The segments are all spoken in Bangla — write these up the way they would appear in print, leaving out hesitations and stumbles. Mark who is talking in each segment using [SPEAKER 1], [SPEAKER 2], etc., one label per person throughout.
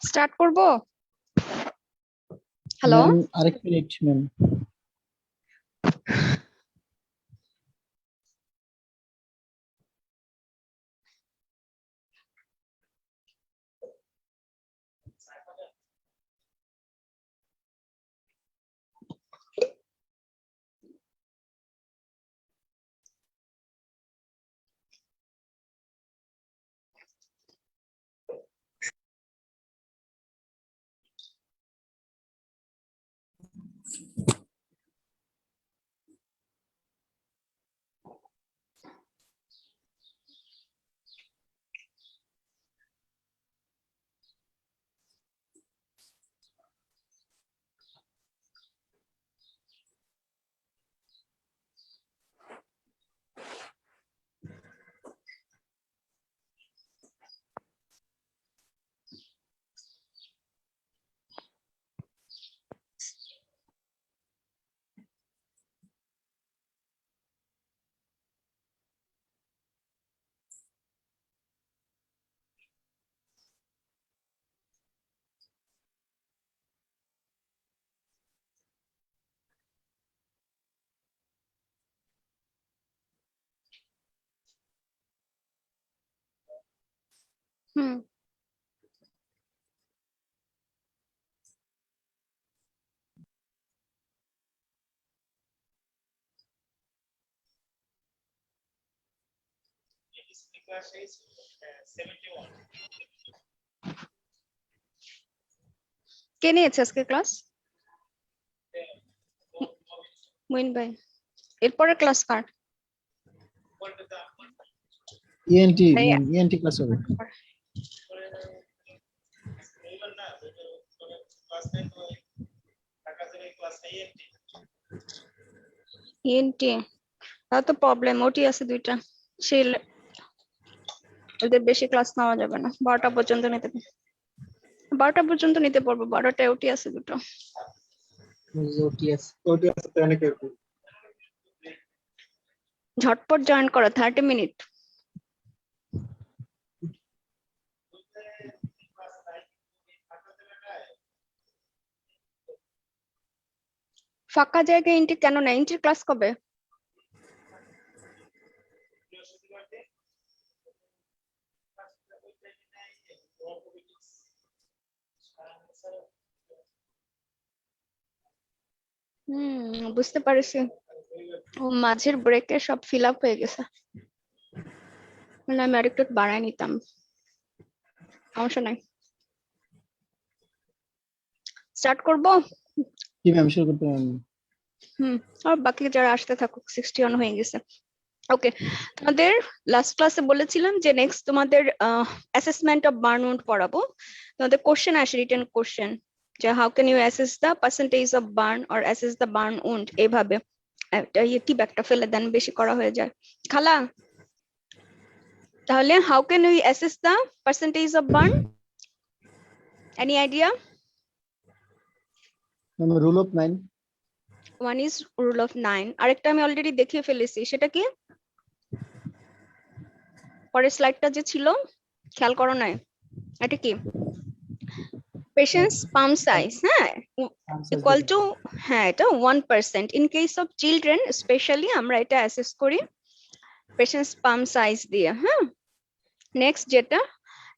[SPEAKER 1] স্টার্ট করব। হ্যালো,
[SPEAKER 2] ম্যাম আরেক মিনিট ম্যাম।
[SPEAKER 1] হুম কে নিয়েছে আজকে ক্লাস? মুইন ভাই। এরপরে ক্লাস কার?
[SPEAKER 2] ইএনটি
[SPEAKER 1] এই,
[SPEAKER 2] ম্যাম, ইএনটি ক্লাস হবে।
[SPEAKER 1] ইএনটি, তাহলে তো প্রবলেম। ওটি আছে দুইটা, সেই ওদের বেশি ক্লাস নেওয়া যাবে না। 12টা পর্যন্ত নিতে 12টা পর্যন্ত নিতে পারবো। 12টায় ওটি আছে দুটো।
[SPEAKER 2] ওটিএস তো অনেক এরকম।
[SPEAKER 1] ঝটপট জয়েন করো, 30 মিনিট। ফাঁকা জায়গায় ইন্টি কেন না? ইন্টির ক্লাস কবে? বুঝতে পারছি। ও মাঝের ব্রেকে সব ফিল আপ হয়ে গেছে। মানে আমি আরেকটু বাড়ায় নিতাম, সমস্যা নাই। স্টার্ট করব।
[SPEAKER 2] জি ম্যাম, শুরু করতে পারেন।
[SPEAKER 1] আর বাকি যারা আসতে থাকুক, 61 হয়ে গেছে। ওকে, তোমাদের লাস্ট ক্লাসে বলেছিলাম যে নেক্সট তোমাদের অ্যাসেসমেন্ট অফ বার্নউন্ড পড়াবো। তোমাদের কোশ্চেন আসে, রিটেন কোশ্চেন, যে how can you assess the percentage of burn or assess the burn wound, এইভাবে একটা টিপ একটা ফেলে দেন, বেশি করা হয়ে যায়। খালা, তাহলে how can you assess the percentage of burn? Any idea?
[SPEAKER 2] Ma'am rule of 9।
[SPEAKER 1] One is rule of 9। আরেকটা আমি অলরেডি দেখিয়ে ফেলেছি, সেটা কি? পরের স্লাইডটা যে ছিল, খেয়াল করো নাই? এটা কি? পেশেন্টস পাম সাইজ, হ্যাঁ, ইকুয়াল টু, হ্যাঁ, এটা 1%। In case of children specially আমরা এটা অ্যাসেস করি পেশেন্টস পাম সাইজ দিয়ে। হ্যাঁ, নেক্সট যেটা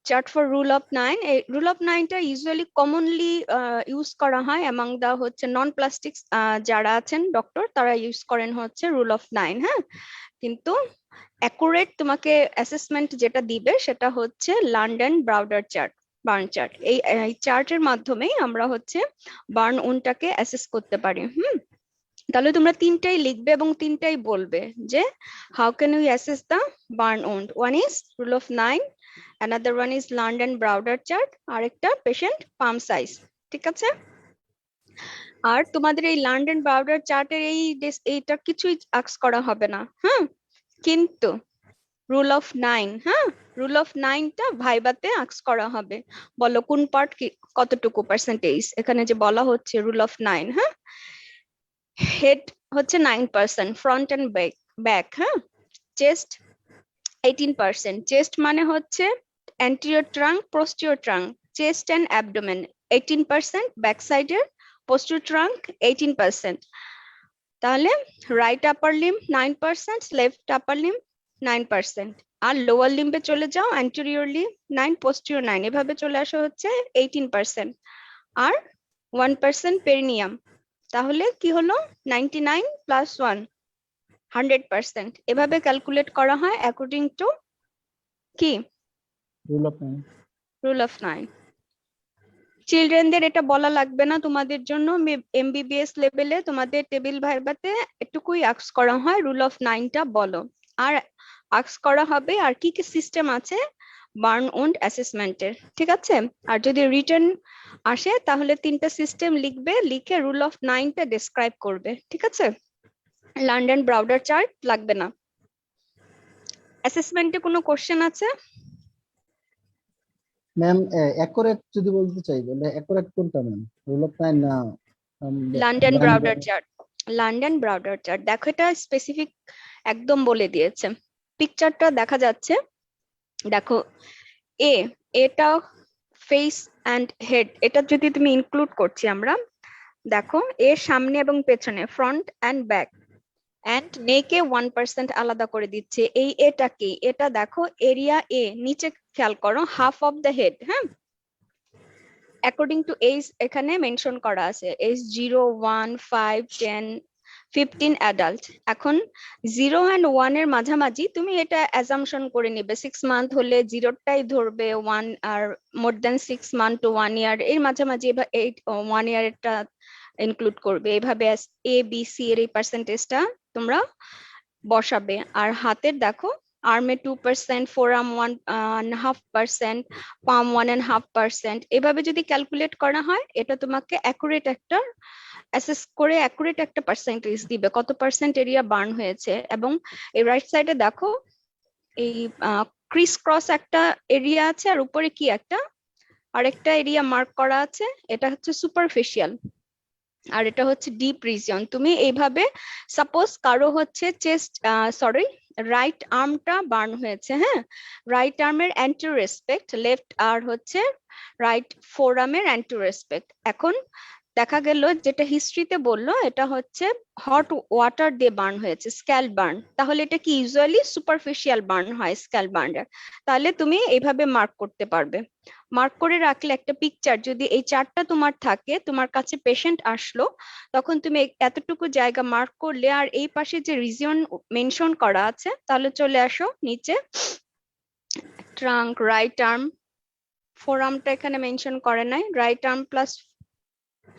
[SPEAKER 1] চার্ট ফর রুল অফ 9। এই রুল অফ 9টা ইউজুয়ালি কমনলি ইউজ করা হয় অ্যামাং দা হচ্ছে নন প্লাস্টিক্স যারা আছেন ডক্টর, তারা ইউজ করেন হচ্ছে রুল অফ 9। হ্যাঁ, কিন্তু অ্যাকুরেট তোমাকে অ্যাসেসমেন্ট যেটা দিবে সেটা হচ্ছে London Browder chart, burn chart. এই চার্টের মাধ্যমেই আমরা হচ্ছে বার্ন উনটাকে অ্যাসেস করতে পারি। তাহলে তোমরা তিনটাই লিখবে এবং তিনটাই বলবে যে how can you assess the burn wound. One is rule of 9, another one is London Browder chart, আরেকটা পেশেন্ট পাম সাইজ। ঠিক আছে? আর তোমাদের এই লন্ডন ব্রাউডার চার্টের এইটা কিছুই আস্ক করা হবে না। কিন্তু রুল অফ 9, রুল অফ 9টা ভাইবাতে আস্ক করা হবে। বলো কোন পার্ট কি, কতটুকু পার্সেন্টেজ। এখানে যে বলা হচ্ছে রুল অফ 9, হেড হচ্ছে 9%, front end back. Chest 18%। Chest মানে হচ্ছে anterior trunk, posterior trunk. Chest and abdomen 18%, back সাইডের পোস্টার ট্রাঙ্ক 18%। তাহলে রাইট আপার লিম্ব 9%, লেফট আপার লিম্ব 9%। আর লোয়ার লিম্বে চলে যাও, অ্যান্টেরিয়রলি 9, পোস্টিরিয়র 9, এভাবে চলে আসা হচ্ছে 18%। আর 1% পেরিনিয়াম, তাহলে কি হলো 99 প্লাস 1 100%। এভাবে ক্যালকুলেট করা হয় অ্যাকর্ডিং টু কি
[SPEAKER 2] রুল অফ 9।
[SPEAKER 1] Rule of 9। চিলড্রেনদের এটা বলা লাগবে না তোমাদের জন্য, এমবিবিএস লেভেলে তোমাদের টেবিল ভাইবাতে এটুকুই আস্ক করা হয়, রুল অফ 9টা বলো। আর আস্ক করা হবে আর কি কি সিস্টেম আছে বার্ন উন্ড অ্যাসেসমেন্টের, ঠিক আছে? আর যদি রিটার্ন আসে তাহলে 3টা সিস্টেম লিখবে, লিখে রুল অফ 9টা ডেসক্রাইব করবে, ঠিক আছে? লন্ডন ব্রাউডার চার্ট লাগবে না। অ্যাসেসমেন্টে কোনো কোশ্চেন আছে?
[SPEAKER 2] ম্যাম অ্যাকুরেট যদি বলতে চাই তাহলে অ্যাকুরেট কোনটা ম্যাম, রুল অফ 9 না
[SPEAKER 1] London Browder chart. London Browder chart দেখো, এটা স্পেসিফিক একদম বলে দিয়েছে। পিকচারটা দেখা যাচ্ছে, দেখো এটা ফেস অ্যান্ড হেড, এটা যদি তুমি ইনক্লুড করছি আমরা, দেখো এর সামনে এবং পেছনে, ফ্রন্ট অ্যান্ড ব্যাক অ্যান্ড নেকে 1% আলাদা করে দিচ্ছে। এটা কি? এটা দেখো এরিয়া এ, নিচে খেয়াল করো, হাফ অফ দ্য হেড, হ্যাঁ, অ্যাকর্ডিং টু এজ এখানে মেনশন করা আছে, এজ 0, 1, 5, 10, 15 অ্যাডাল্ট। এখন 0 অ্যান্ড 1 এর মাঝামাঝি তুমি এটা অ্যাজাম্পশন করে নিবে, 6 মান্থ হলে 0টাই ধরবে, 1 আর মোর দেন 6 মান্থ টু 1 ইয়ার এর মাঝামাঝি 1 ইয়ারটা ইনক্লুড করবে। এভাবে এ বি সি এর এই পার্সেন্টেজটা তোমরা বসাবে। আর হাতের দেখো, আর্মে 2%, ফোরআর্ম 1.5%, পাম 1.5%, এভাবে যদি ক্যালকুলেট করা হয় এটা তোমাকে অ্যাকুরেট একটা অ্যাসেস করে অ্যাকুরেট একটা পার্সেন্টেজ দিবে, কত পার্সেন্ট এরিয়া বার্ন হয়েছে। এবং এই রাইট সাইডে দেখো এই ক্রিস ক্রস একটা এরিয়া আছে, আর উপরে কি একটা আরেকটা এরিয়া মার্ক করা আছে, এটা হচ্ছে সুপারফিশিয়াল আর এটা হচ্ছে ডিপ রিজিয়ন। তুমি এইভাবে, সাপোজ কারো হচ্ছে চেস্ট, সরি, রাইট আর্মটা বার্ন হয়েছে, হ্যাঁ, রাইট আর্মের অ্যান্টি রেসপেক্ট, লেফট আর হচ্ছে রাইট ফোর আর্মের অ্যান্টি রেসপেক্ট। এখন দেখা গেল যেটা হিস্ট্রিতে বললো এটা হচ্ছে হট ওয়াটার দিয়ে বার্ন হয়েছে, স্ক্যাল বার্ন, তাহলে এটা কি ইউজুয়ালি সুপারফিশিয়াল বার্ন হয়, স্ক্যাল বার্নের। তাহলে তুমি এইভাবে মার্ক করতে পারবে। মার্ক করে রাখলে একটা পিকচার, যদি এই চার্টটা তোমার থাকে, তোমার কাছে পেশেন্ট আসলো, তখন তুমি এতটুকু জায়গা মার্ক করলে, আর এই পাশে যে রিজিয়ন মেনশন করা আছে, তাহলে চলে আসো নিচে, ট্রাঙ্ক, রাইট আর্ম, ফোর আর্মটা এখানে মেনশন করে নাই, রাইট আর্ম প্লাস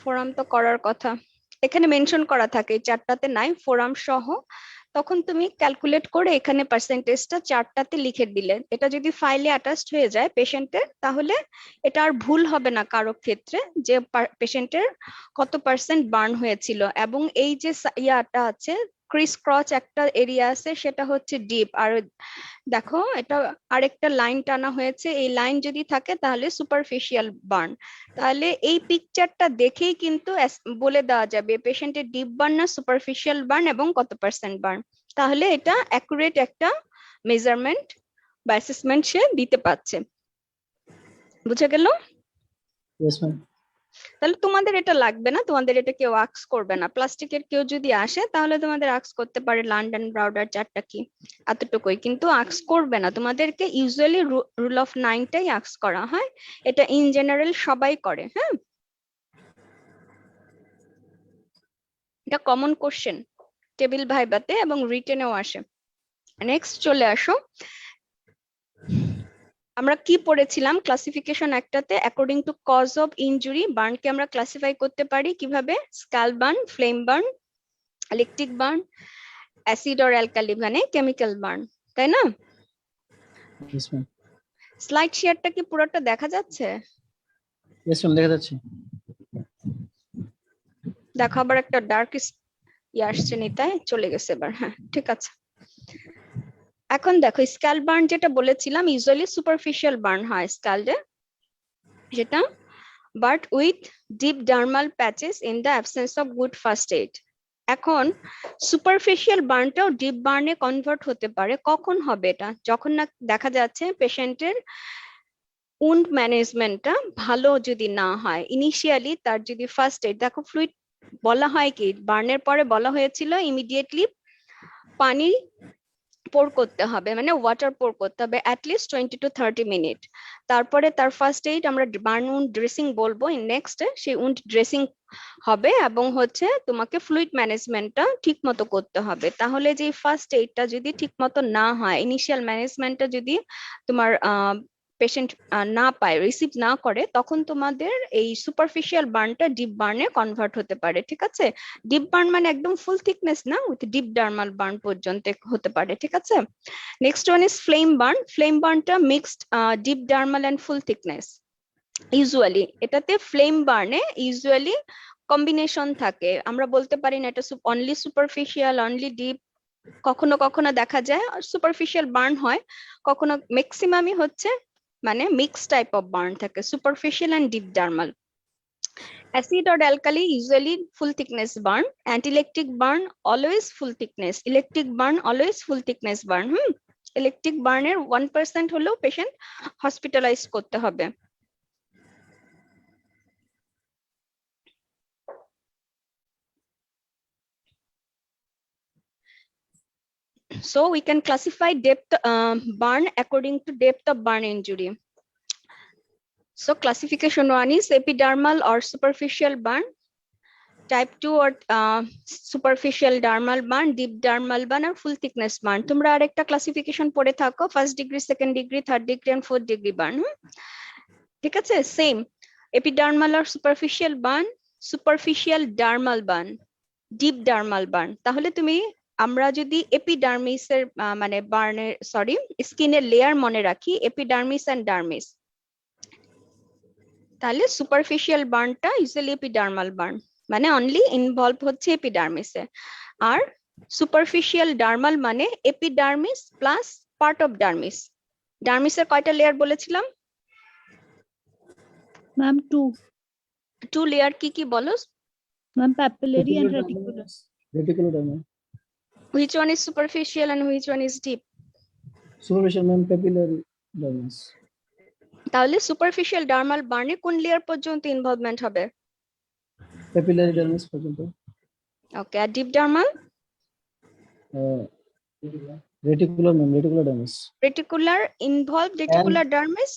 [SPEAKER 1] ফোরাম তো করার কথা, এখানে মেনশন করা থাকে, এই চারটাতে নাই, ফোরাম সহ। তখন তুমি ক্যালকুলেট করে এখানে পার্সেন্টেজটা চারটাতে লিখে দিলে, এটা যদি ফাইলে অ্যাটাচড হয়ে যায় পেশেন্টের, তাহলে এটা আর ভুল হবে না কারো ক্ষেত্রে যে পেশেন্টের কত পার্সেন্ট বার্ন হয়েছিল। এবং এই যে ইয়াটা আছে, ক্রিস ক্রচ একটা এরিয়া আছে, সেটা হচ্ছে ডিপ। আর দেখো এটা আরেকটা লাইন টানা হয়েছে, এই লাইন যদি থাকে তাহলে সুপারফিশিয়াল বার্ন। তাহলে এই পিকচারটা দেখেই কিন্তু বলে দেওয়া যাবে পেশেন্টের ডিপ বার্ন না সুপারফিশিয়াল বার্ন এবং কত পার্সেন্ট বার্ন। তাহলে এটা অ্যাকুরেট একটা মেজারমেন্ট বা অ্যাসেসমেন্ট সে দিতে পারছে। বুঝে গেল?
[SPEAKER 2] Yes ma'am.
[SPEAKER 1] তাহলে তোমাদের এটা লাগবে না, তোমাদের এটা কেউ আক্স করবে না। প্লাস্টিকের কেউ যদি আসে তাহলে তোমাদের আক্স করতে পারে লন্ডন ব্রাউডার চার্টটা কি, এতটুকুই, কিন্তু আক্স করবে না। তোমাদেরকে ইউজুয়ালি রুল অফ 9টাই আক্স করা হয়, এটা ইন জেনারেল সবাই করে, হ্যাঁ, এটা কমন কোশ্চেন টেবিল ভাইবাতে এবং রিটেনেও আসে। নেক্সট চলে আসো, আমরা কি পড়েছিলাম ক্লাসিফিকেশন একটাতে, according to cause of injury বার্নকে আমরা ক্লাসিফাই করতে পারি কিভাবে, scald burn, flame burn, electric burn, acid or alkali মানে কেমিক্যাল বার্ন, তাই না?
[SPEAKER 2] Yes ma'am.
[SPEAKER 1] স্লাইড শেয়ারটা কি পুরোটা দেখা যাচ্ছে?
[SPEAKER 2] ইয়েস ম্যাম, দেখা যাচ্ছে।
[SPEAKER 1] দেখো আবার একটা ডার্ক আসছে, নিতাই চলে গেছে এবার, হ্যাঁ ঠিক আছে। এখন দেখো স্ক্যাল বার্ন যেটা বলেছিলাম, ইউজুয়ালি সুপারফিশিয়াল বার্ন হয় স্ক্যালডে, যেটা but with deep dermal patches in the absence of good first aid. এখন সুপারফিশিয়াল বার্নটাও ডিপ বার্নে কনভার্ট হতে পারে। কখন হবে এটা? যখন না দেখা যাচ্ছে পেশেন্টের উন্ড ম্যানেজমেন্টটা ভালো যদি না হয়, ইনিশিয়ালি তার যদি ফার্স্ট এড, দেখো ফ্লুইড বলা হয় কি, বার্নের পরে বলা হয়েছিল ইমিডিয়েটলি পানি পোর করতে হবে, মানে ওয়াটার পোর করতে হবে অ্যাটলিস্ট 20 to 30 মিনিট। তারপরে তার ফার্স্ট এইড আমরা বার্ন উন্ড ড্রেসিং বলবো, নেক্সট সেই উন্ড ড্রেসিং হবে, এবং হচ্ছে তোমাকে ফ্লুইড ম্যানেজমেন্টটা ঠিক মতো করতে হবে। তাহলে যে ফার্স্ট এইডটা যদি ঠিক মতো না হয়, ইনিশিয়াল ম্যানেজমেন্টটা যদি তোমার পেশেন্ট না পায়, রিসিভ না করে, তখন তোমাদের এই সুপারফিশিয়াল বার্নটা ডিপ বার্নে কনভার্ট হতে পারে। ঠিক আছে, ডিপ বার্ন মানে একদম ফুল থিকনেস না, উইথ ডিপ ডার্মাল বার্ন পর্যন্ত হতে পারে। ঠিক আছে, next one is flame burn. Flame বার্নটা mixed deep dermal and full thickness. Usually এটাতে ফ্লেম বার্নে ইউজুয়ালি কম্বিনেশন থাকে, আমরা বলতে পারি না এটা অনলি সুপারফিশিয়াল, অনলি ডিপ। কখনো কখনো দেখা যায় সুপারফিশিয়াল বার্ন হয়, কখনো ম্যাক্সিমামই হচ্ছে মানে মিক্স টাইপ অফ বার্ন থাকে, superficial and deep dermal. Acid or alkali usually full thickness burn. Anti-electric burn always full thickness. Electric burn always full thickness burn. Electric বার্নের 1% হলেও পেশেন্ট হসপিটালাইজ করতে হবে। So we can classify depth burn according to depth of burn injury. So classification 1 is epidermal or superficial burn. Type 2 or superficial dermal burn, deep dermal burn, or full thickness burn. তোমরা আরেকটা ক্লাসিফিকেশন পড়ে থাকো, first degree, second degree, third degree and fourth degree burn. ঠিক আছে, সেম এপিডার্মাল আর superficial burn, superficial dermal burn, deep dermal burn. তাহলে তুমি আমরা যদি এপিডার্মিসের মানে বার্নের সরি স্কিনের লেয়ার মনে রাখি, এপিডার্মিস এন্ড ডার্মিস, তাহলে সুপারফিশিয়াল বার্নটা ইউজুয়ালি এপিডার্মাল বার্ন, মানে অনলি ইনভলভ হচ্ছে এপিডার্মিসে। আর সুপারফিশিয়াল ডার্মাল মানে epidermis plus part of dermis. ডার্মিসের কয়টা লেয়ার বলেছিলাম
[SPEAKER 3] ম্যাম?
[SPEAKER 1] টু লেয়ার, কি কি বলো?
[SPEAKER 3] Ma'am papillary and reticular.
[SPEAKER 2] Reticular dermal.
[SPEAKER 1] Which one is superficial and which one is deep?
[SPEAKER 2] Superficial ma'am, papillary dermis.
[SPEAKER 1] তাহলে সুপারফিশিয়াল ডার্মাল বার্নে কোন লেয়ার পর্যন্ত ইনভলভমেন্ট হবে?
[SPEAKER 2] Papillary dermis পর্যন্ত।
[SPEAKER 1] Okay, R deep dermal?
[SPEAKER 2] Reticular ma'am, reticular dermis.
[SPEAKER 1] Reticular involve reticular dermis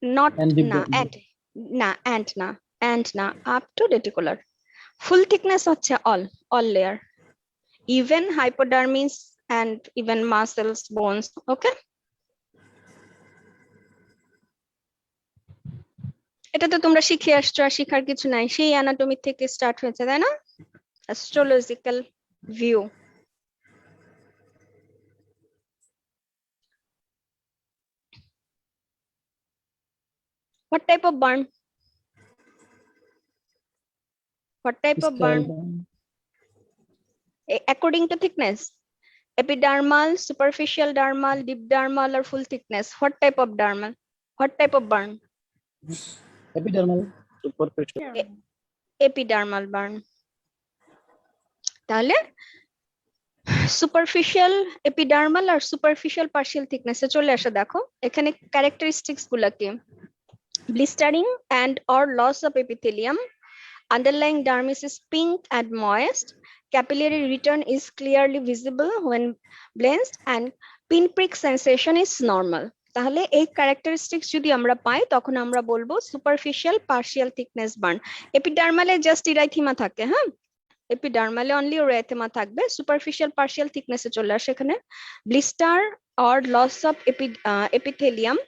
[SPEAKER 1] not,
[SPEAKER 2] and deep
[SPEAKER 1] না
[SPEAKER 2] dermis.
[SPEAKER 1] and না up to reticular. Full thickness হচ্ছে all layer, even hypodermis and even muscles, bones. Okay, এটা তো তোমরা শিখে আসছো, আর শিখার কিছু নাই, সেই অ্যানাটমি থেকে স্টার্ট হয়েছে, তাই না? Astrological view. What type of burn? What type of burn? According to thickness, epidermal, superficial dermal, deep dermal, or full thickness. What type of dermal? What type of burn?
[SPEAKER 2] Epidermal. Superficial.
[SPEAKER 1] Epidermal burn. তাহলে সুপারফিশিয়াল এপিডার্মাল আর সুপারফিশিয়াল পার্শিয়াল থিকনেসে চলে আসে। দেখো এখানে ক্যারেক্টারিস্টিক্স গুলা কি? Blistering and or loss of epithelium, underlying dermis is pink and moist, capillary return is clearly visible when blenched, and pinprick sensation is normal. তাহলে এই ক্যারেক্টারিস্টিক্স যদি আমরা পাই তখন আমরা বলবো সুপারফিশিয়াল পার্শিয়াল থিকনেস বার্ন। এপিডার্মালে জাস্ট ইরাইথিমা থাকে, হ্যাঁ, এপিডার্মালে অনলি ইরাইথিমা থাকবে। সুপারফিশিয়াল পার্শিয়াল থিকনেসে চলে আসে এখানে blister or loss of epithelium,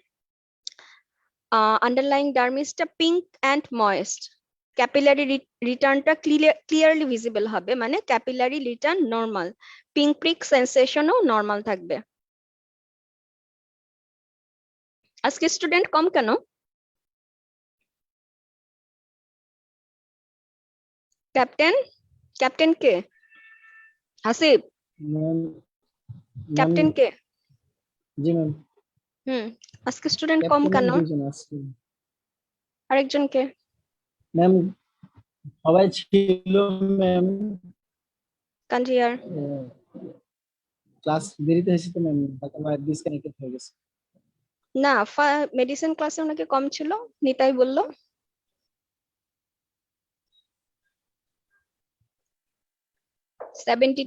[SPEAKER 1] underlying ডার্মিসটা পিঙ্ক অ্যান্ড ময়েস্ট, ক্যাপিলারি রিটার্নটা ক্লিয়ারলি ভিজিবল হবে, মানে capillary return normal, pink prick সেন্সেশনও নরমাল থাকবে। আজকে স্টুডেন্ট কম কেন? ক্যাপ্টেন কে? হাসিব ক্যাপ্টেন কে?
[SPEAKER 2] জি ম্যাম।
[SPEAKER 1] আজকে স্টুডেন্ট কম কেন? আরেকজন কে?
[SPEAKER 2] ম্যাম সবাই ছিল ম্যাম,
[SPEAKER 1] কাঞ্জিয়ার
[SPEAKER 2] ক্লাস দেরিতে হয়েছে তো ম্যাম, ডিসকানেক্টেড হয়ে গেছে।
[SPEAKER 1] না, মেডিসিন ক্লাসে ওনাকে কম ছিল, নিতাই বললো।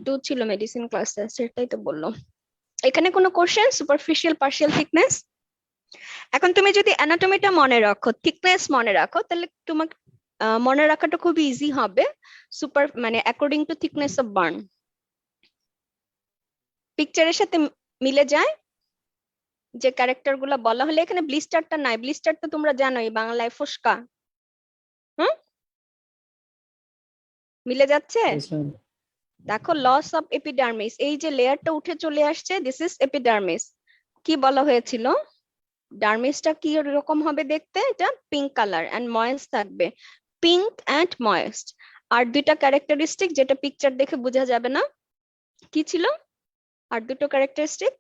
[SPEAKER 1] টু ছিল মেডিসিন ক্লাসে, সেটাই তো বললো। এখানে কোনো কোশ্চেন? Superficial partial thickness. এখন তুমি যদি অ্যানাটমিটা মনে রাখো, থিকনেস মনে রাখো, তাহলে তোমাকে মনে রাখাটা খুব ইজি হবে। মানে according to thickness of burn পিকচারের সাথে মিলে যায় যে ক্যারেক্টার গুলা বলা হলে। এখানে ব্লিস্টারটা নাই, ব্লিস্টার তো তোমরা জানোই বাংলায় ফোস্কা। হুম, মিলে যাচ্ছে?
[SPEAKER 2] Yes, ma'am.
[SPEAKER 1] দেখো, লস অফ এপিডার্মিস, এই যে লেয়ারটা উঠে চলে আসছে, দিস ইজ এপিডার্মিস। কি বলা হয়েছিল? ডার্মিসটা কি রকম হবে দেখতে? এটা পিঙ্ক কালার এন্ড ময়েস্ট থাকবে, পিঙ্ক এন্ড ময়েস্ট। আর দুইটা ক্যারেক্টারিস্টিক যেটা পিকচার দেখে বোঝা যাবে না, কি ছিল? আর দুটো ক্যারেক্টারিস্টিক,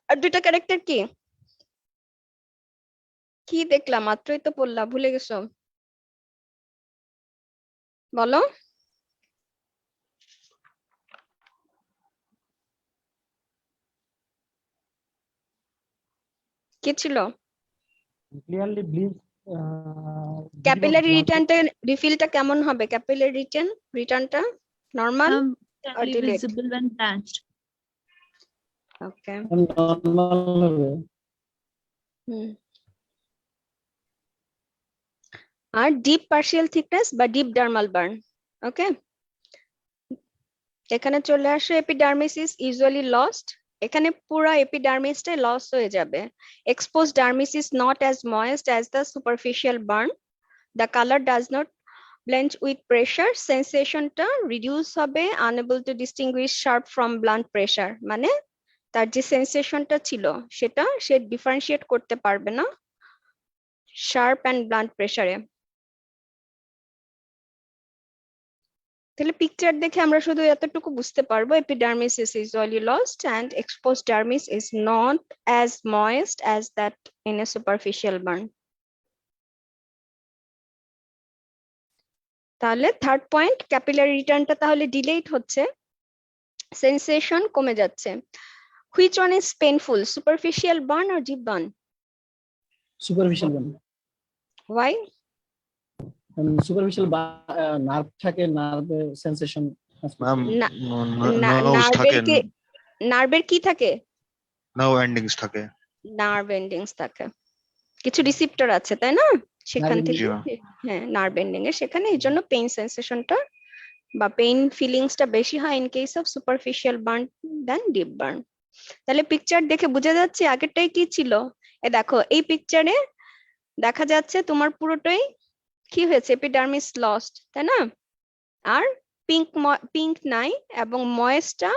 [SPEAKER 1] আর দুইটা ক্যারেক্টার কি কি দেখলাম? মাত্রই তো পড়লা, ভুলে গেছো? বলো। কি ছিল?
[SPEAKER 4] Clearly bleeds.
[SPEAKER 1] ক্যাপিলারি রিটার্নটা, রিফিলটা কেমন হবে? ক্যাপিলারি রিটার্নটা নরমাল আর
[SPEAKER 3] Clearly
[SPEAKER 1] delayed?
[SPEAKER 3] visible when blanched.
[SPEAKER 1] ওকে।
[SPEAKER 2] নর্মাল হবে।
[SPEAKER 1] আর ডিপ পার্শিয়াল থিকনেস বা ডিপ ডার্মাল বার্ন। ওকে, এখানে চলে আসে এপিডার্মিস ইজ ইউজুয়ালি লস্ট। এখানে পুরো এপিডার্মিসটাই লস হয়ে যাবে। Expose dermis is not as moist as the superficial burn. The colour does not blanch with pressure. সেন্সেশনটা রিডিউস হবে, unable to distinguish sharp from blunt pressure. মানে তার যে সেন্সেশনটা ছিল সেটা সে ডিফারেন্সিয়েট করতে পারবে না শার্প অ্যান্ড ব্লান্ট প্রেশারে। তাহলে পিকচার দেখে আমরা শুধু এতটুকু বুঝতে পারবো, epidermis is usually lost and exposed dermis is not as moist as that in a superficial burn. তাহলে থার্ড পয়েন্ট, ক্যাপিলারি রিটার্নটা তাহলে ডিলেট হচ্ছে, সেন্সেশন কমে যাচ্ছে। Which one is painful, superficial burn or deep burn?
[SPEAKER 2] Superficial burn.
[SPEAKER 1] Why?
[SPEAKER 2] Superficial nerve থাকে, নার্ভে সেন্সেশন।
[SPEAKER 5] ম্যাম
[SPEAKER 1] না,
[SPEAKER 5] নার্ভস থাকে,
[SPEAKER 1] নার্ভের কি থাকে?
[SPEAKER 5] নার্ভ এন্ডিংস থাকে।
[SPEAKER 1] নার্ভ এন্ডিংস থাকে, কিছু রিসিপ্টর আছে তাই না, সেখান
[SPEAKER 2] Nerve
[SPEAKER 1] থেকে।
[SPEAKER 5] ending.
[SPEAKER 1] হ্যাঁ, নার্ভ এন্ডিং এর সেখানে, এই জন্য পেইন সেন্সেশনটা বা পেইন ফিলিংসটা বেশি হয় in case of superficial burn then deep burn. তাহলে পিকচার দেখে বোঝা যাচ্ছে আগেরটাই কি ছিল। এ দেখো, এই পিকচারে দেখা যাচ্ছে তোমার পুরোটাই কি হয়েছে, এপিডার্মিস লস্ট, তাই না? আর পিঙ্ক নাই, এবং ময়েসটা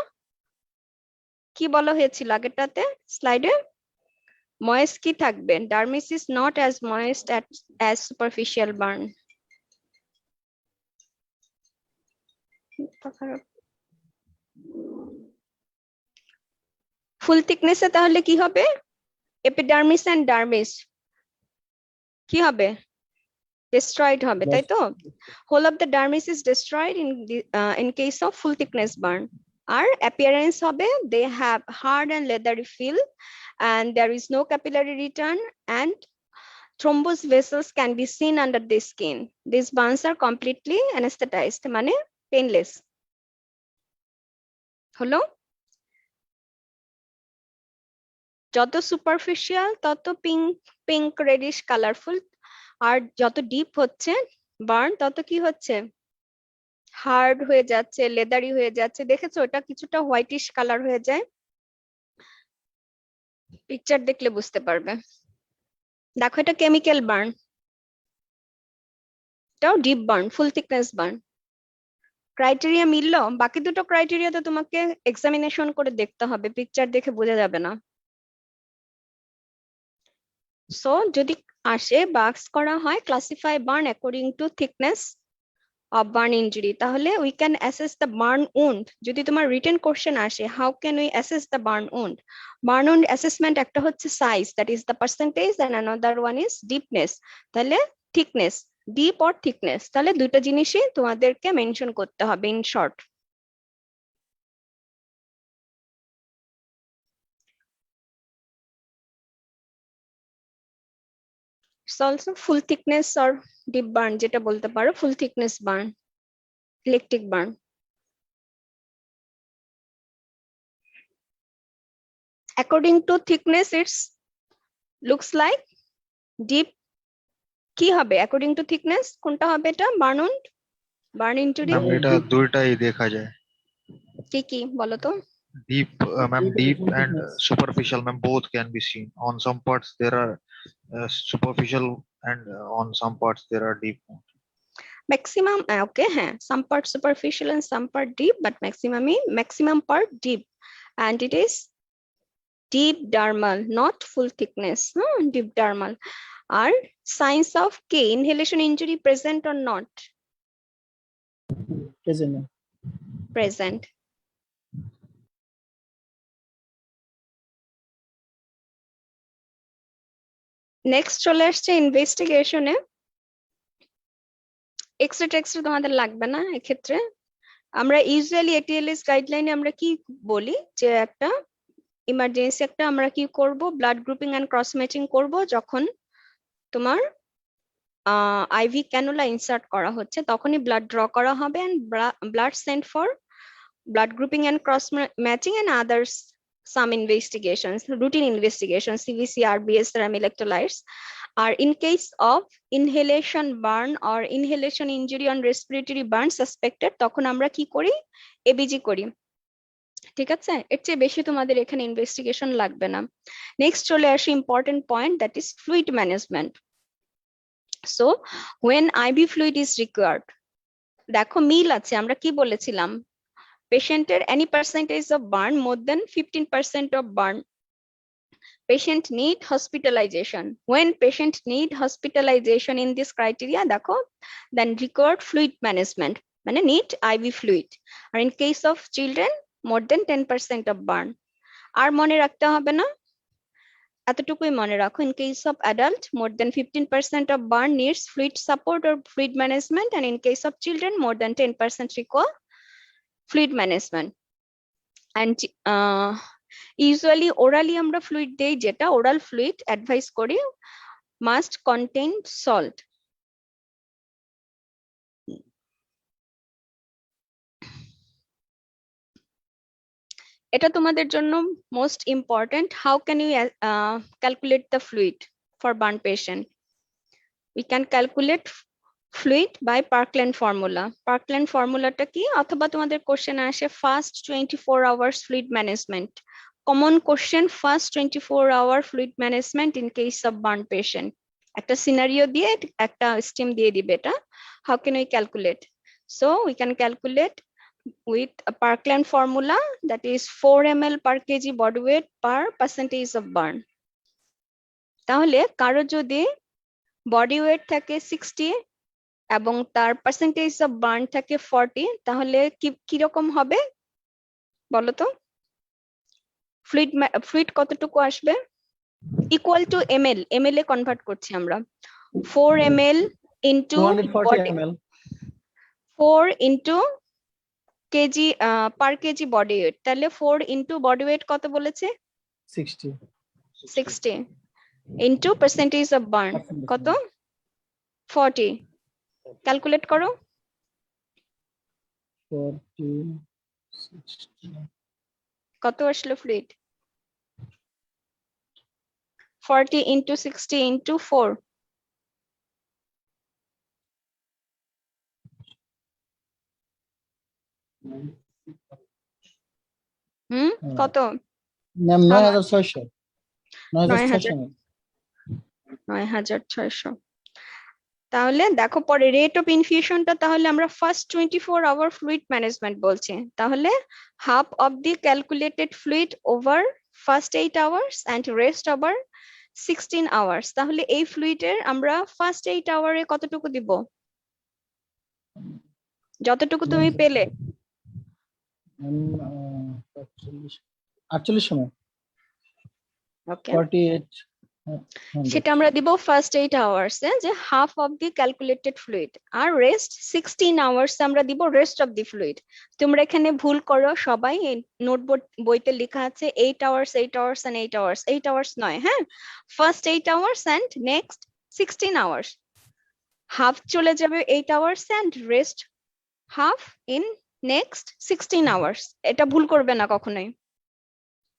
[SPEAKER 1] কি বলা হয়েছিল আগেরটাতে স্লাইডে? ময়েস্ট কি থাকবে? Dermis is not as moist as superficial burn. Full থিকনেসে তাহলে কি হবে? এপিডার্মিস এন্ড ডার্মিস কি হবে? destroyed হবে, তাই তো? whole of the dermis is destroyed in case of full thickness burn. R appearance হবে, they have hard and leathery feel and there is no capillary return and thrombus vessels can be seen under the skin. These burns are completely anesthetized, মানে painless. হলো? যত সুপারফিশিয়াল তত পিঙ্ক রেডিশ কালারফুল, আর যত ডিপ হচ্ছে বার্ন তত কি হচ্ছে? হার্ড হয়ে যাচ্ছে, লেদারি হয়ে যাচ্ছে। দেখেছো, এটা কিছুটা হোয়াইটিশ কালার হয়ে যায়, পিকচার দেখলে বুঝতে পারবে। দেখো, এটা কেমিক্যাল বার্ন, এটাও ডিপ বার্ন, ফুল থিকনেস বার্ন। ক্রাইটেরিয়া মিললো? বাকি দুটো ক্রাইটেরিয়া তো তোমাকে এক্সামিনেশন করে দেখতে হবে, পিকচার দেখে বোঝা যাবে না। সো যদি আসে বা আস্ক করা হয় classify burn according to thickness of burn injury, তাহলে we can assess the burn wound. যদি তোমার written question আসে, how can we assess the burn wound? Burn wound assessment একটা হচ্ছে size, that is the percentage, and another one is deepness. তাহলে thickness, deep or thickness, তাহলে দুটো জিনিসই তোমাদেরকে মেনশন করতে হবে in short. It's also full thickness or deep burn, যেটা বলতে পারো full thickness burn, electric burn. According to thickness, it's looks like deep. কি হবে according to thickness? কোনটা হবে এটা? burn into deep?
[SPEAKER 5] ম্যাম এটা দুইটাই দেখা যায়
[SPEAKER 1] কি বলো তো?
[SPEAKER 5] deep ma'am, deep and superficial ma'am, both can be seen. On some parts there are superficial and on some parts there are deep.
[SPEAKER 1] Maximum, okay, some part superficial and some part deep, but maximum part deep, and it is deep dermal, not full thickness. Deep dermal. Are signs of K inhalation injury present or not? Present. Next চলে আসছে ইনভেস্টিগেশনে। এক্সরে টেক্সরে তোমাদের লাগবে না এক্ষেত্রে। আমরা ইউজুয়ালি এটিএলএস গাইডলাইনে আমরা কি বলি যে একটা ইমার্জেন্সি একটা আমরা কি করব, blood grouping and cross matching করব যখন তোমার আইভি ক্যানুলা ইনসার্ট করা হচ্ছে, তখনই ব্লাড ড্র করা হবে and blood sent for blood grouping and cross matching and others, some investigations, routine investigations, CVC, RBS, serum electrolytes. Are in case of inhalation burn or inhalation injury on respiratory burn suspected, তখন আমরা কি করি? এবিজি করি। ঠিক আছে, এর চেয়ে বেশি তোমাদের এখানে ইনভেস্টিগেশন লাগবে না। নেক্সট চলে আসি important point, that is fluid management. So when IV fluid is required, দেখো মিল আছে, আমরা কি বলেছিলাম? Patient any percentage of burn more than 15% of burn, patient need hospitalization. When patient need hospitalization in this criteria, দেখো then required fluid management, মানে need IV fluid. Or in case of children more than 10% of burn. আর মনে রাখতে হবে না, এতটুকুই মনে রাখো, in case of adult more than 15% of burn needs fluid support or fluid management, and in case of children more than 10% require fluid management. And usually orally আমরা fluid দেই, যেটা oral fluid advise করি must contain salt. এটা তোমাদের জন্য most important. How can you calculate the fluid for burn patient? We can calculate fluid by Parkland formula. Parkland formulaটা কি? অথবা তোমাদের কোশ্চেন আসে first 24 hours fluid management. Common question, first 24 hour fluid management in case of burn patient. একটা সিনারিও দিয়ে একটা স্টিম দিয়ে দিবে এটা। How can we calculate? So we can calculate with a Parkland formula, that is 4 ml per kg body weight per percentage of burn. তাহলে কারো যদি বডি ওয়েট থাকে 60 এবং তার পার্সেন্টেজ অফ বার্ন থাকে 40, তাহলে কি রকম হবে বলো তো? ফ্লুইড কতটুকু আসবে? Equal to ml, ml A convert করছি আমরা। 4 ml ইনটু 4 ইনটু কেজি পার কেজি বডি ওয়েট, তাহলে 4 ইনটু বডি ওয়েট কত বলেছে? 60 ইনটু পার্সেন্টেজ অফ বার্ন কত? 40। ক্যালকুলেট করো।
[SPEAKER 2] 40
[SPEAKER 1] কত আসলো ফ্লুইড? 40 ইনটু 60 ইনটু 4, কত?
[SPEAKER 2] ম্যাম 9600
[SPEAKER 1] 9600। তাহলে দেখো পরে রেট অফ ইনফিউশনটা, তাহলে আমরা ফার্স্ট 24 আওয়ার ফ্লুইড ম্যানেজমেন্ট বলছি, তাহলে half of the calculated fluid over first 8 hours and rest over 16 hours. তাহলে এই ফ্লুইডের আমরা ফার্স্ট 8 আওয়ারে কতটুকু দিব? যতটুকু তুমি পেলে।
[SPEAKER 2] 48 সময়।
[SPEAKER 1] ওকে,
[SPEAKER 2] 48
[SPEAKER 1] সেটা আমরা দিব ফার্স্ট 8 আওয়ার্স এ, যে half of the calculated fluid, আর রেস্ট 16 আওয়ার্স আমরা দিব রেস্ট অফ দি ফ্লুইড। তোমরা এখানে ভুল করো সবাই, নোটবোর্ড বইতে লেখা আছে 8 hours 8 hours and 8 hours, 8 hours নয়, হ্যাঁ, first 8 hours and next 16 hours. হাফ চলে যাবে 8 hours and rest half in next 16 hours. এটা ভুল করবে না কখনোই।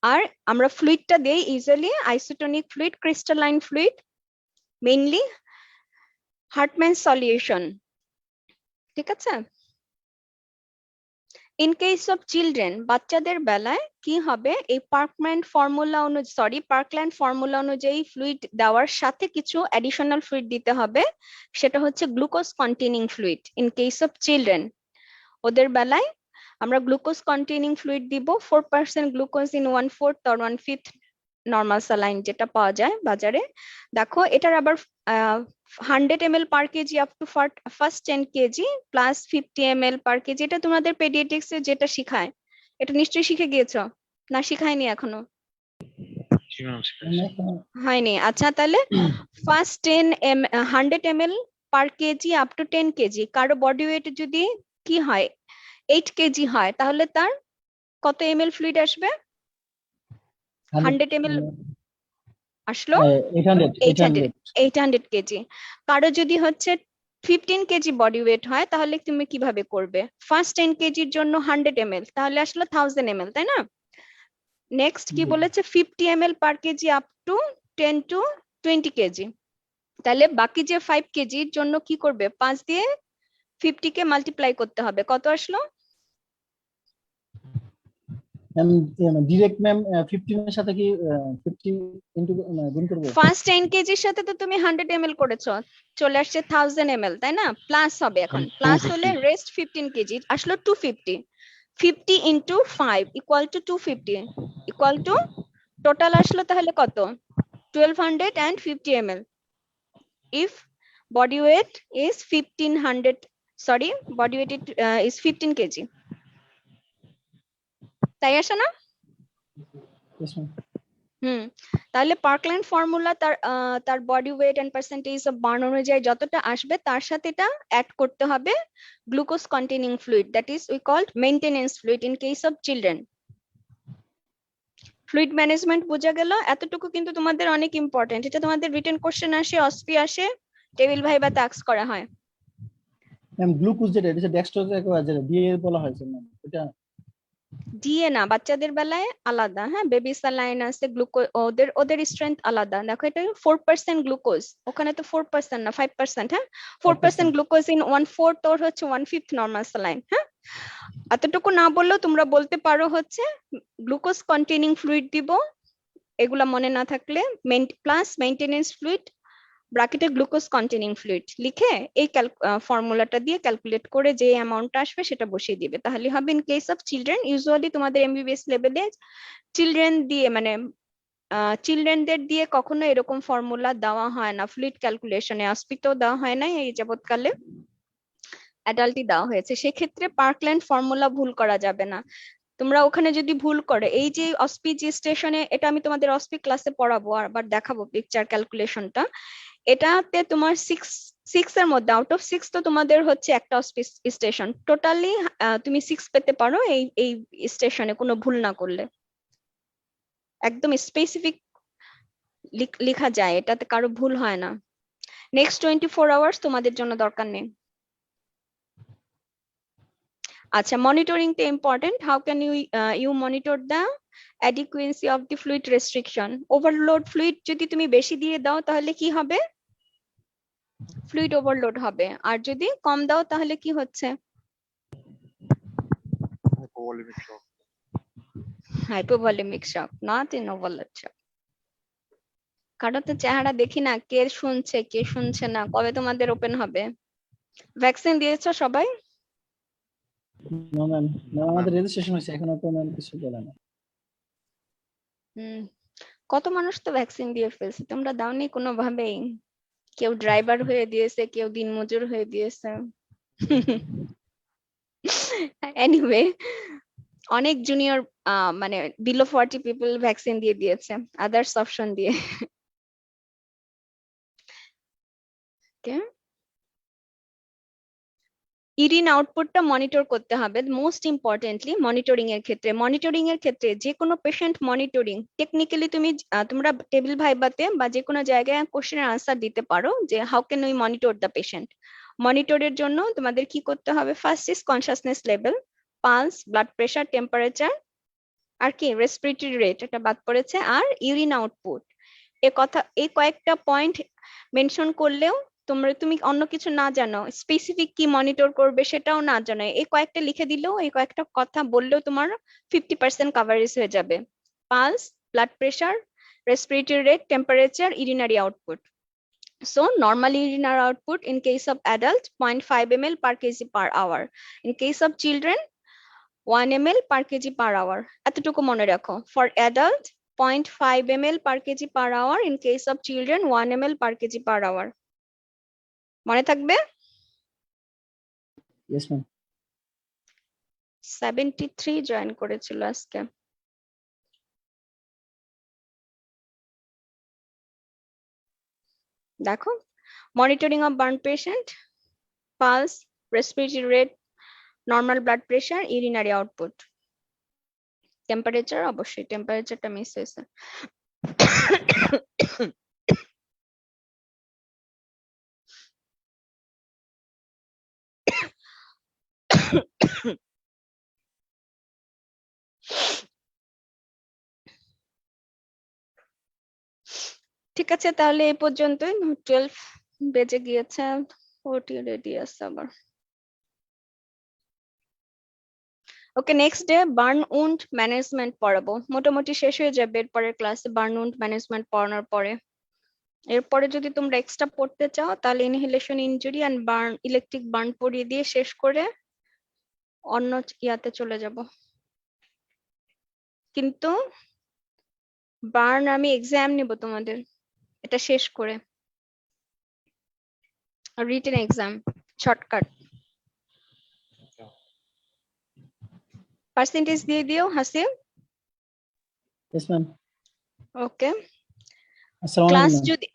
[SPEAKER 1] আর আমরা ফ্লুইডটা দেই usually isotonic fluid, crystalline fluid, mainly হার্টম্যান solution. ঠিক আছে? ইন কেস অফ চিলড্রেন, বাচ্চাদের বেলায় কি হবে, এই পার্কল্যান্ড ফর্মুলা অনুযায়ী ফ্লুইড দেওয়ার সাথে কিছু অ্যাডিশনাল ফ্লুইড দিতে হবে, সেটা হচ্ছে glucose containing fluid. In case of children, ওদের বেলায় আমরা গ্লুকোজ কন্টেনিং ফ্লুইড দিব 4% glucose in 1/4 or 1/5 normal saline যেটা পাওয়া যায় বাজারে। দেখো এটার আবার 100 ml per kg up to first 10 kg plus 50 ml per kg, এটা তোমাদের পেডিয়াট্রিক্সে যেটা শিখায়, এটা নিশ্চয়ই শিখে গিয়েছো না? শিখায়নি এখনো? হয়নি? আচ্ছা, তাহলে first 100 ml per kg up to 10 kg, কারো বডি ওয়েট যদি কি হয় 8 kg হয়, তাহলে তার কত ml ফ্লুইড আসবে? 100 ml আসলো 800 kg। কারো যদি হচ্ছে 15 kg বডি ওয়েট হয়, তাহলে তুমি কিভাবে করবে? ফার্স্ট 10 কেজির জন্য 100 ml, তাহলে আসলো 1000 ml, তাই না? নেক্সট কি বলেছে? 50 ml per kg up to 10 to 20 kg। তাহলে বাকি যে 5 কেজির জন্য কি করবে? 5 দিয়ে 50 কে মাল্টিপ্লাই করতে হবে, কত আসলো?
[SPEAKER 2] ডিরেক্ট ম্যাম 15 এর সাথে কি 50 ইনটু গুণ করব?
[SPEAKER 1] ফার্স্ট 10 কেজির সাথে তো তুমি 100 ml করেছো, চলে আসছে 1000 ml, তাই না? প্লাস হবে এখন, প্লাস হলে রেস্ট 15 কেজি আসলো 250। 50 into 5 equal to 250 equal to total আসলো তাহলে কত? 1250 ml। if body weight is 1500, sorry, body weight is 15 kg, তাই আসে না? তাহলে পার্কল্যান্ড ফর্মুলা তার body weight and percentage of burn অনুযায়ী যতটা আসবে তার সাথে এটা অ্যাড করতে হবে glucose containing fluid, that is we called maintenance fluid in case of children. Fluid management বোঝা গেল? এতটুকু কিন্তু তোমাদের অনেক ইম্পর্টেন্ট। এটা তোমাদের রিটেন কোশ্চেন আসে, অসপি আসে, টেবিল ভাইবা টাস্ক করা হয়।
[SPEAKER 2] ম্যাম গ্লুকোজ যেটা এটা ডেক্সট্রোজ যেটা ডিএ বলা হয়েছে ম্যাম, এটা
[SPEAKER 1] ডিএ না, বাচ্চাদের বেলায় আলাদা। হ্যাঁ, বেবি স্যালাইন আছে, গ্লুকোজ ওদের স্ট্রেংথ আলাদা। দেখো এটা 4% গ্লুকোজ, ওখানে তো 4% না 5%। হ্যাঁ, 4% গ্লুকোজ ইন 1/4 তোর হচ্ছে 1/5 নর্মাল স্যালাইন। হ্যাঁ, এতটুকু না বললেও তোমরা বলতে পারো হচ্ছে গ্লুকোজ কন্টেনিং ফ্লুইড দিব, এগুলা মনে না থাকলে প্লাস মেইনটেনেন্স ফ্লুইড ব্র্যাকেটে গ্লুকোজ কন্টেনিং ফ্লুইড লিখে এই ফর্মুলাটা দিয়ে ক্যালকুলেট করে যে অ্যামাউন্টটা আসবে সেটা বসিয়ে দিবে, তাহলে হবে। In case of children, usually তোমাদের এমবিবিএস লেভেলে চিলড্রেন দিয়ে মানে চিলড্রেনদের দিয়ে কখনো এরকম ফর্মুলা দেওয়া হয় না ফ্লুইড ক্যালকুলেশনে, অস্পিতেও দেওয়া হয় না, এই যাবৎকালে অ্যাডাল্টই দেওয়া হয়েছে। সেক্ষেত্রে পার্কল্যান্ড ফর্মুলা ভুল করা যাবে না। তোমরা ওখানে যদি ভুল করে, এই যে অসপি যে স্টেশনে, এটা আমি তোমাদের অসপি ক্লাসে পড়াবো আর আবার দেখাবো পিকচার ক্যালকুলেশনটা। এটাতে তোমার 6 এর মধ্যে আউট অফ 6 তো তোমাদের হচ্ছে একটা স্টেশন, টোটালি তুমি 6 পেতে পারো এই স্টেশনে কোনো ভুল না করলে। একদম স্পেসিফিক লেখা যায়, এটাতে কারো ভুল হয় না। নেক্সট 24 আওয়ার্স তোমাদের জন্য দরকার নেই। আচ্ছা, মনিটরিং তে important. How can you monitor the adequacy of the fluid restriction? Overload fluid যদি তুমি বেশি দিয়ে দাও তাহলে কি হবে? ফ্লুইড ওভারলোড হবে। আর যদি কম দাও তাহলে কি হচ্ছে? Hypovolemic shock, not in overload shock. কারো তো চেহারা দেখি না, কে শুনছে কে শুনছে না। কবে তোমাদের ওপেন হবে? ভ্যাকসিন দিয়েছো সবাই?
[SPEAKER 2] না ম্যাম, আমাদের রেজিস্ট্রেশন হয়েছে, এখনো তো ম্যাম কিছু বলে না।
[SPEAKER 1] কত মানুষ তো ভ্যাকসিন দিয়ে ফেলছে, তোমরা দাওনি কোনোভাবেই? কেউ ড্রাইভার হয়ে দিয়েছে, কেউ দিনমজুর হয়ে দিয়েছে। এনিওয়ে, অনেক জুনিয়র মানে বিলো 40 পিপল ভ্যাকসিন দিয়ে দিয়েছে, আদার্স অপশন দিয়ে। ইউরিন আউটপুটটা মনিটর করতে হবে মোস্ট ইম্পর্টেন্টলি মনিটরিং এর ক্ষেত্রে যে কোনো পেশেন্ট মনিটরিং টেকনিক্যালি তোমরা টেবিল ভাইবাতে বা যে কোনো জায়গায় কোশ্চেনের আনসার দিতে পারো যে how can we monitor the patient. মনিটরের জন্য তোমাদের কি করতে হবে, first is consciousness level, pulse, blood pressure, temperature, আর কি রেসপিরেটরি রেট, এটা বাদ পড়েছে, আর ইউরিন আউটপুট। এই কয়েকটা পয়েন্ট মেনশন করলেও তুমি অন্য কিছু না জানো, স্পেসিফিক কি মনিটর করবে সেটাও না জানো, এই কয়েকটা লিখে দিলেও, এই কয়েকটা কথা বললেও তোমার 50% কভারেজ হয়ে যাবে। Pulse, blood pressure, respiratory rate, temperature, urinary output. So normal urinary output in case of adult 0.5 ml per kg per hour. In case of children 1 ml per kg per hour. এতটুকু মনে রাখো। For adult 0.5 ml per kg per hour. In case of children 1 ml per kg per hour. মনে থাকবে?
[SPEAKER 2] Yes, ma'am.
[SPEAKER 1] 73 জয়েন করেছিল আজকে। দেখো, monitoring of burn patient, pulse, respiratory rate, normal blood pressure, urinary output. Temperature, অবশ্যই টেম্পারেচারটা মিস হয়েছে। ঠিক আছে, তাহলে এই পর্যন্তই। 12 বেজে গিয়েছে, ওটি রেডি আছে আবার। Okay, next day burn wound management পড়াবো, মোটামুটি শেষ হয়ে যাবে এরপরের ক্লাসে বার্ন উন্ড ম্যানেজমেন্ট পড়ানোর পরে। এরপরে যদি তোমরা এক্সট্রা পড়তে চাও তাহলে inhalation injury and burn, electric burn পড়িয়ে দিয়ে শেষ করে অন্য ইয়াতে চলে যাব। কিন্তু বার্ন আমি এক্সাম নিব তোমাদের এটা শেষ করে, রিটেন এক্সাম শর্টকাট। পার্সেন্টেজ দিয়ে দিও হাসিব।
[SPEAKER 2] Yes, ma'am.
[SPEAKER 1] ওকে,
[SPEAKER 2] Assalamu
[SPEAKER 1] ক্লাস
[SPEAKER 2] alaikum.
[SPEAKER 1] যদি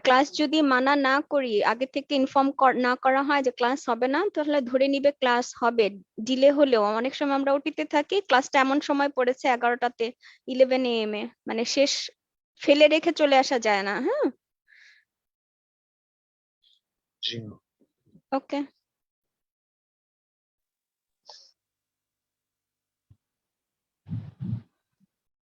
[SPEAKER 1] ক্লাস যদি মানা না করি, আগে থেকে ইনফর্ম না করা হয় যে ক্লাস হবে না, তাহলে ধরে নিবে ক্লাস হবে, ডিলে হলেও। অনেক সময় আমরা ওটিতে থাকি, ক্লাসটা এমন সময় পড়েছে 11টাতে 11 AM এ, মানে শেষ ফেলে রেখে চলে আসা যায় না। হ্যাঁ,
[SPEAKER 5] জি।
[SPEAKER 1] ওকে।